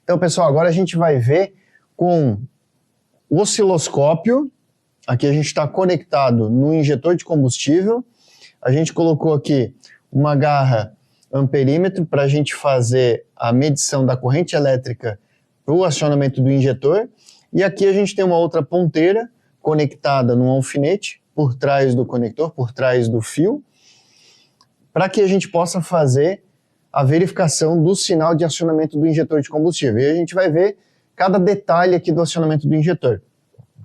Então, pessoal, agora a gente vai ver com o osciloscópio. Aqui a gente está conectado no injetor de combustível. A gente colocou aqui uma garra amperímetro para a gente fazer a medição da corrente elétrica para o acionamento do injetor. E aqui a gente tem uma outra ponteira conectada num alfinete por trás do conector, por trás do fio, para que a gente possa fazer a verificação do sinal de acionamento do injetor de combustível. E a gente vai ver cada detalhe aqui do acionamento do injetor.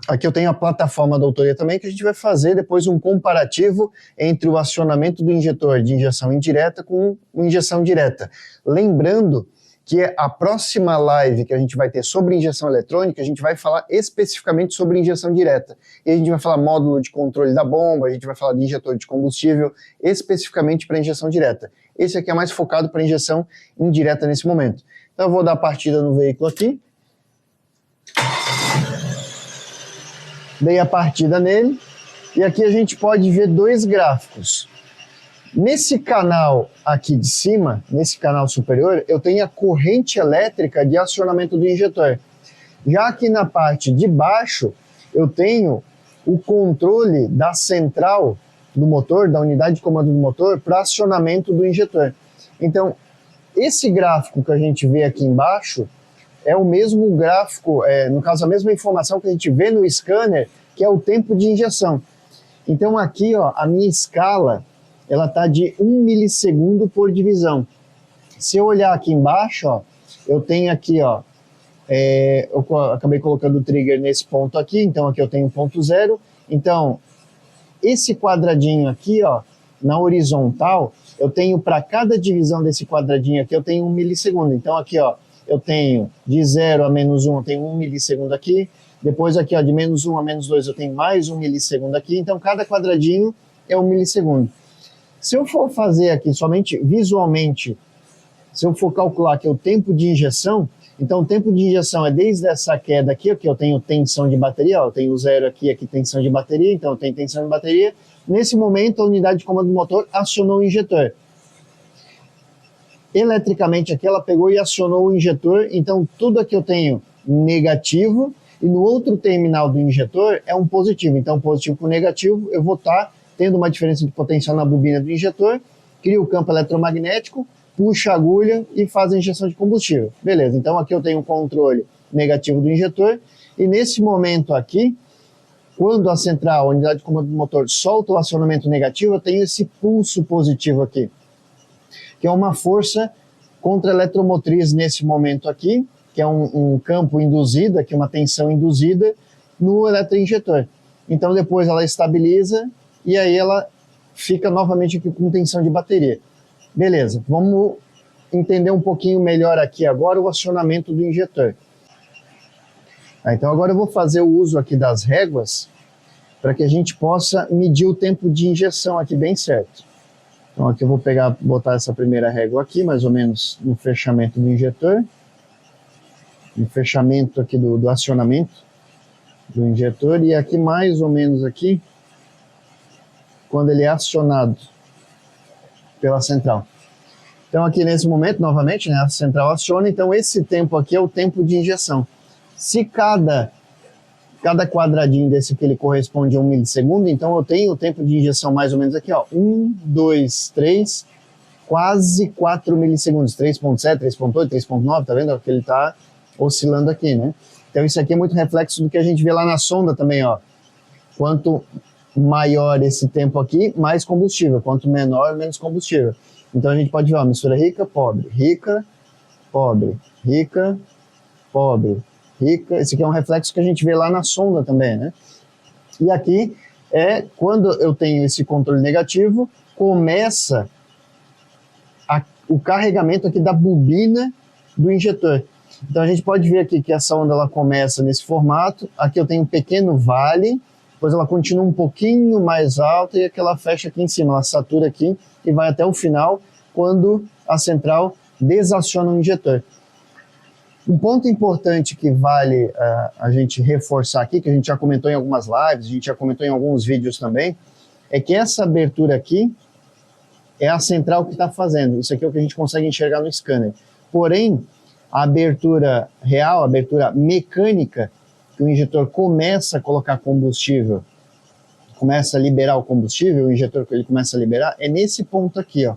Aqui eu tenho a plataforma da autoria também, que a gente vai fazer depois um comparativo entre o acionamento do injetor de injeção indireta com injeção direta. Lembrando que a próxima live que a gente vai ter sobre injeção eletrônica, a gente vai falar especificamente sobre injeção direta. E a gente vai falar módulo de controle da bomba, a gente vai falar de injetor de combustível, especificamente para injeção direta. Esse aqui é mais focado para injeção indireta nesse momento. Então eu vou dar a partida no veículo aqui. Dei a partida nele. E aqui a gente pode ver dois gráficos. Nesse canal aqui de cima, nesse canal superior, eu tenho a corrente elétrica de acionamento do injetor. Já aqui na parte de baixo, eu tenho o controle da central do motor, da unidade de comando do motor, para acionamento do injetor. Então, esse gráfico que a gente vê aqui embaixo é o mesmo gráfico, no caso, a mesma informação que a gente vê no scanner, que é o tempo de injeção. Então aqui, ó, a minha escala, ela está de 1 milissegundo por divisão. Se eu olhar aqui embaixo, ó, eu tenho aqui, ó, eu acabei colocando o trigger nesse ponto aqui, então aqui eu tenho ponto 0. Então, esse quadradinho aqui, ó, na horizontal, eu tenho para cada divisão desse quadradinho aqui, eu tenho 1 milissegundo. Então aqui, ó, eu tenho de 0 a menos 1, eu tenho 1 milissegundo aqui. Depois aqui, ó, de menos 1 a menos 2, eu tenho mais 1 milissegundo aqui. Então cada quadradinho é 1 milissegundo. Se eu for fazer aqui somente visualmente, se eu for calcular aqui o tempo de injeção, então o tempo de injeção é desde essa queda aqui, que eu tenho tensão de bateria, ó, eu tenho 0 aqui, aqui tensão de bateria, então eu tenho tensão de bateria. Nesse momento, a unidade de comando do motor acionou o injetor. Eletricamente aqui, ela pegou e acionou o injetor, então tudo aqui eu tenho negativo, e no outro terminal do injetor é um positivo. Então positivo com negativo, eu vou estar tendo uma diferença de potencial na bobina do injetor, cria o campo eletromagnético, puxa a agulha e faz a injeção de combustível. Beleza, então aqui eu tenho um controle negativo do injetor, e nesse momento aqui, quando a central, a unidade de comando do motor, solta o acionamento negativo, eu tenho esse pulso positivo aqui, que é uma força contra-eletromotriz nesse momento aqui, que é um campo induzido, aqui uma tensão induzida no eletroinjetor. Então depois ela estabiliza e aí ela fica novamente aqui com tensão de bateria. Beleza, vamos entender um pouquinho melhor aqui agora o acionamento do injetor. Então agora eu vou fazer o uso aqui das réguas para que a gente possa medir o tempo de injeção aqui bem certo. Então aqui eu vou botar essa primeira régua aqui, mais ou menos no fechamento do injetor. No fechamento aqui do acionamento do injetor, e aqui mais ou menos aqui, quando ele é acionado pela central. Então aqui nesse momento, novamente, né, a central aciona, então esse tempo aqui é o tempo de injeção. Se cada quadradinho desse aqui ele corresponde a 1 milissegundo, então eu tenho o tempo de injeção mais ou menos aqui, ó, 1, 2, 3, quase 4 milissegundos, 3.7, 3.8, 3.9, tá vendo que ele está oscilando aqui, né? Então isso aqui é muito reflexo do que a gente vê lá na sonda também, ó. Quanto maior esse tempo aqui, mais combustível. Quanto menor, menos combustível. Então a gente pode ver, ó, mistura rica, pobre, rica, pobre, rica, pobre, rica. Esse aqui é um reflexo que a gente vê lá na sonda também, né? E aqui é quando eu tenho esse controle negativo, começa o carregamento aqui da bobina do injetor. Então a gente pode ver aqui que essa onda ela começa nesse formato, aqui eu tenho um pequeno vale, depois ela continua um pouquinho mais alta e aqui ela fecha aqui em cima, ela satura aqui e vai até o final, quando a central desaciona o injetor. Um ponto importante que vale a gente reforçar aqui, que a gente já comentou em algumas lives, a gente já comentou em alguns vídeos também, é que essa abertura aqui é a central que está fazendo. Isso aqui é o que a gente consegue enxergar no scanner. Porém, A abertura real, a abertura mecânica, que o injetor começa a colocar combustível, começa a liberar o combustível, o injetor que ele começa a liberar, é nesse ponto aqui, ó.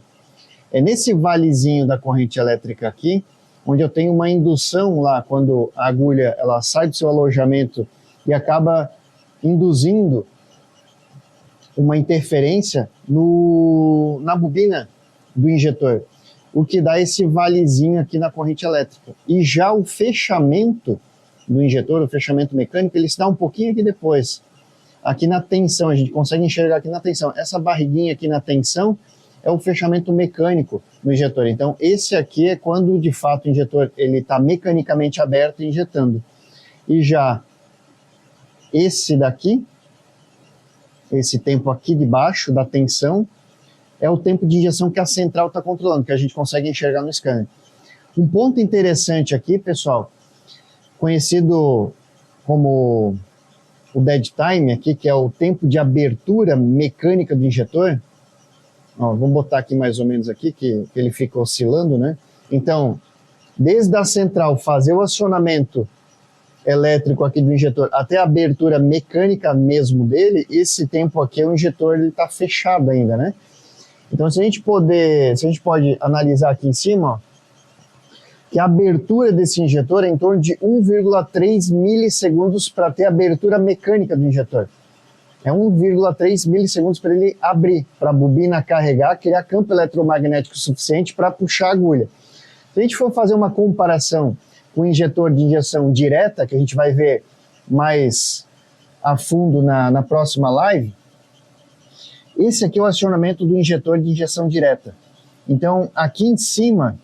É nesse valezinho da corrente elétrica aqui, onde eu tenho uma indução lá, quando a agulha ela sai do seu alojamento e acaba induzindo uma interferência na bobina do injetor, o que dá esse valezinho aqui na corrente elétrica. E já o fechamento do injetor, o fechamento mecânico, ele se dá um pouquinho aqui depois. Aqui na tensão, a gente consegue enxergar aqui na tensão. Essa barriguinha aqui na tensão é o fechamento mecânico do injetor. Então, esse aqui é quando, de fato, o injetor está mecanicamente aberto e injetando. E já esse daqui, esse tempo aqui de baixo da tensão, é o tempo de injeção que a central está controlando, que a gente consegue enxergar no scanner. Um ponto interessante aqui, pessoal, conhecido como o dead time aqui, que é o tempo de abertura mecânica do injetor. Ó, vamos botar aqui mais ou menos aqui, que ele fica oscilando, né? Então, desde a central fazer o acionamento elétrico aqui do injetor até a abertura mecânica mesmo dele, esse tempo aqui o injetor está fechado ainda, né? Então, se a gente pode analisar aqui em cima, ó, que a abertura desse injetor é em torno de 1,3 milissegundos para ter a abertura mecânica do injetor. É 1,3 milissegundos para ele abrir, para a bobina carregar, criar campo eletromagnético suficiente para puxar a agulha. Se a gente for fazer uma comparação com o injetor de injeção direta, que a gente vai ver mais a fundo na próxima live, esse aqui é o acionamento do injetor de injeção direta. Então, aqui em cima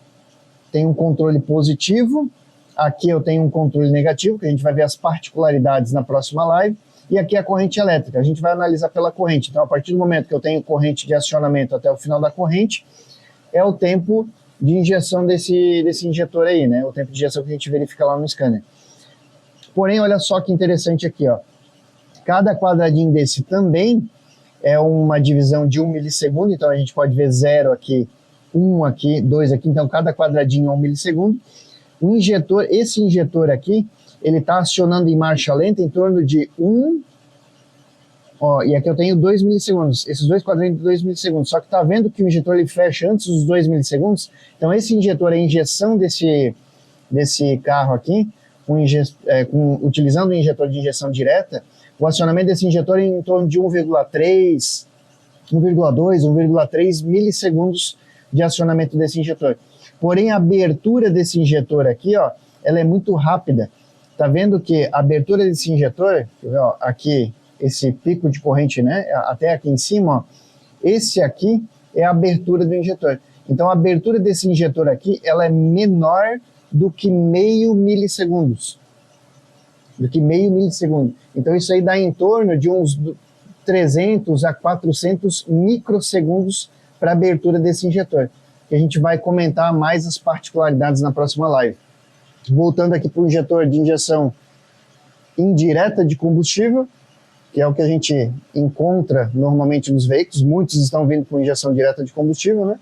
tem um controle positivo, aqui eu tenho um controle negativo, que a gente vai ver as particularidades na próxima live, e aqui a corrente elétrica, a gente vai analisar pela corrente. Então, a partir do momento que eu tenho corrente de acionamento até o final da corrente, é o tempo de injeção desse injetor aí, né? O tempo de injeção que a gente verifica lá no scanner. Porém, olha só que interessante aqui, ó. Cada quadradinho desse também é uma divisão de 1 milissegundo, então a gente pode ver 0 aqui, 1 aqui, 2 aqui, então cada quadradinho é 1 milissegundo. O injetor, esse injetor aqui, ele está acionando em marcha lenta em torno de 1, ó, e aqui eu tenho 2 milissegundos, esses dois quadradinhos de 2 milissegundos, só que tá vendo que o injetor ele fecha antes dos 2 milissegundos, então esse injetor, a injeção desse carro aqui, utilizando o injetor de injeção direta, o acionamento desse injetor é em torno de 1,3, 1,2, 1,3 milissegundos de acionamento desse injetor. Porém, a abertura desse injetor aqui, ó, ela é muito rápida. Tá vendo que a abertura desse injetor, ó, aqui, esse pico de corrente, né, até aqui em cima, ó, esse aqui é a abertura do injetor. Então, a abertura desse injetor aqui, ela é menor do que meio milissegundos. Então, isso aí dá em torno de uns 300 a 400 microsegundos para a abertura desse injetor. Que a gente vai comentar mais as particularidades na próxima live. Voltando aqui para o injetor de injeção indireta de combustível, que é o que a gente encontra normalmente nos veículos, muitos estão vindo com injeção direta de combustível, né?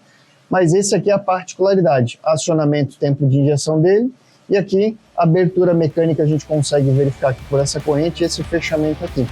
Mas esse aqui é a particularidade, acionamento, tempo de injeção dele, e aqui a abertura mecânica a gente consegue verificar aqui por essa corrente e esse fechamento aqui.